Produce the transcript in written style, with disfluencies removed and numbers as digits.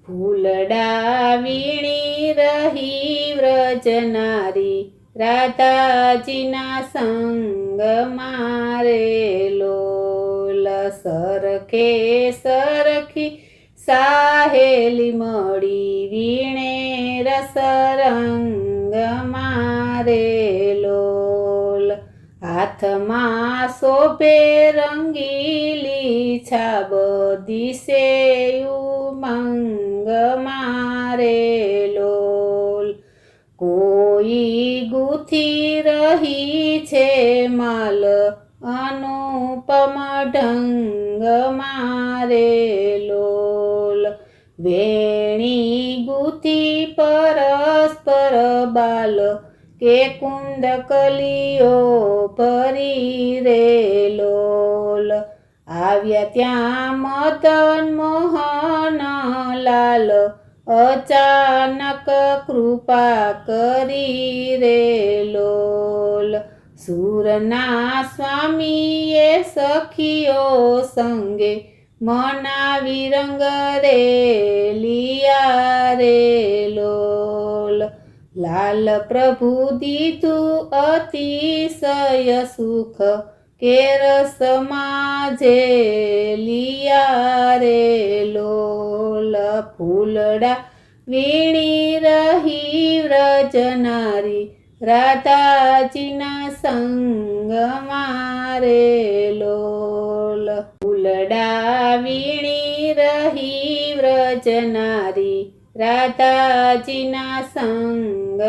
ફૂલડા વીણી રહી વ્રજનારી રાધાજીના સંગ મારે લોલ સરખે સરખી સાહેલી મળી વીણે રસરંગ મારે લોલ હાથમાં શોભે રંગીલી છાબ દિશે ઉમંગ મારે લોલ કોઈ ગૂંથી રહી છે માલ અનુપમ ઢંગ મારે લોલ વેણી ગૂંથી પરસ્પર બાલ કે કુંદ કલીઓ ભરી રે લોલ આવ્યા ત્યાં મદન મોહન લાલ અચાનક કૃપા કરી રે લોલ સુરના સ્વામીએ સખીઓ સંગે મનાવી રંગ રે લિયા રે લોલ લાલ પ્રભુ દીધું અતિશય સુખ કે રસમાં જે લિયા રે લોલ ફૂલડા વીણી રહી વ્રજનારી રાધાજીના સંગ મારે લોલ ફૂલડા વીણી રહી વ્રજનારી રાધાજીના સંગ